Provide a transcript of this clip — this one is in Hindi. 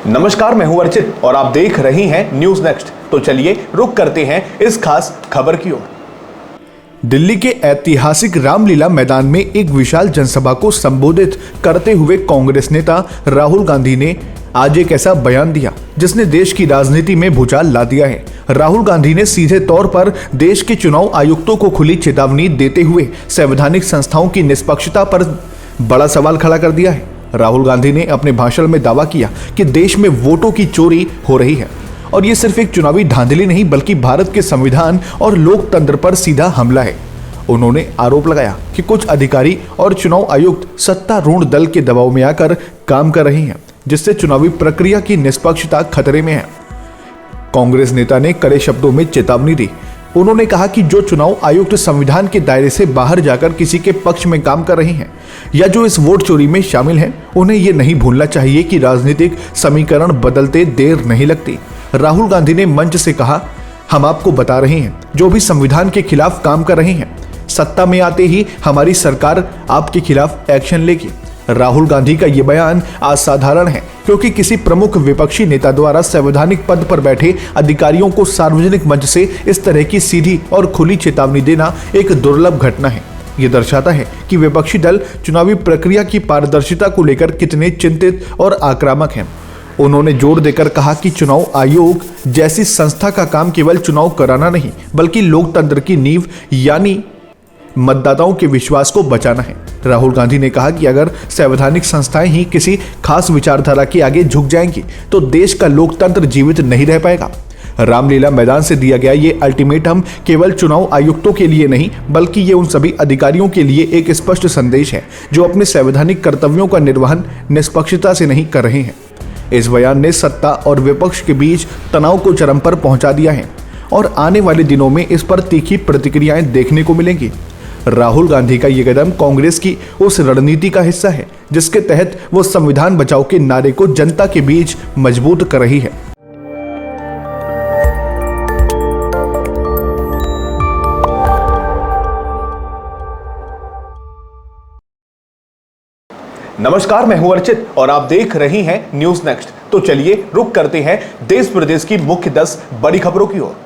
नमस्कार, मैं हूं अर्चित और आप देख रहे हैं न्यूज नेक्स्ट। तो चलिए रुक करते हैं इस खास खबर की ओर। दिल्ली के ऐतिहासिक रामलीला मैदान में एक विशाल जनसभा को संबोधित करते हुए कांग्रेस नेता राहुल गांधी ने आज एक ऐसा बयान दिया जिसने देश की राजनीति में भूचाल ला दिया है। राहुल गांधी ने सीधे तौर पर देश के चुनाव आयुक्तों को खुली चेतावनी देते हुए संवैधानिक संस्थाओं की निष्पक्षता पर बड़ा सवाल खड़ा कर दिया है। राहुल गांधी ने अपने भाषण में दावा किया कि देश में वोटों की चोरी हो रही है और ये सिर्फ एक चुनावी धांधली नहीं बल्कि भारत के संविधान और लोकतंत्र पर सीधा हमला है। उन्होंने आरोप लगाया कि कुछ अधिकारी और चुनाव आयुक्त सत्तारूढ़ दल के दबाव में आकर काम कर रहे हैं, जिससे चुनावी प्रक्रिया की निष्पक्षता खतरे में है। कांग्रेस नेता ने कड़े शब्दों में चेतावनी दी। उन्होंने कहा कि जो चुनाव आयुक्त संविधान के दायरे से बाहर जाकर किसी के पक्ष में काम कर रहे हैं या जो इस वोट चोरी में शामिल हैं, उन्हें ये नहीं भूलना चाहिए कि राजनीतिक समीकरण बदलते देर नहीं लगती। राहुल गांधी ने मंच से कहा, हम आपको बता रहे हैं जो भी संविधान के खिलाफ काम कर रहे हैं, सत्ता में आते ही हमारी सरकार आपके खिलाफ एक्शन लेगी। राहुल गांधी का ये बयान असाधारण है क्योंकि किसी प्रमुख विपक्षी नेता द्वारा संवैधानिक पद पर बैठे अधिकारियों को सार्वजनिक मंच से इस तरह की सीधी और खुली चेतावनी देना एक दुर्लभ घटना है। ये दर्शाता है कि विपक्षी दल चुनावी प्रक्रिया की पारदर्शिता को लेकर कितने चिंतित और आक्रामक हैं। उन्होंने जोर देकर कहा कि चुनाव आयोग जैसी संस्था का काम केवल चुनाव कराना नहीं बल्कि लोकतंत्र की नींव यानी मतदाताओं के विश्वास को बचाना है। राहुल गांधी ने कहा कि अगर संवैधानिक संस्थाएं ही किसी खास विचारधारा के आगे झुक जाएंगी तो देश का लोकतंत्र जीवित नहीं रह पाएगा। रामलीला मैदान से दिया गया ये अल्टीमेटम केवल चुनाव आयुक्तों के लिए नहीं बल्कि ये उन सभी अधिकारियों के लिए एक स्पष्ट संदेश है जो अपने संवैधानिक कर्तव्यों का निर्वहन निष्पक्षता से नहीं कर रहे हैं। इस बयान ने सत्ता और विपक्ष के बीच तनाव को चरम पर पहुंचा दिया है और आने वाले दिनों में इस पर तीखी प्रतिक्रियाएं देखने को मिलेंगी। राहुल गांधी का ये कदम कांग्रेस की उस रणनीति का हिस्सा है जिसके तहत वो संविधान बचाओ के नारे को जनता के बीच मजबूत कर रही है। नमस्कार, मैं हूं अर्चित और आप देख रहे हैं न्यूज नेक्स्ट। तो चलिए रुक करते हैं देश प्रदेश की मुख्य 10 बड़ी खबरों की ओर।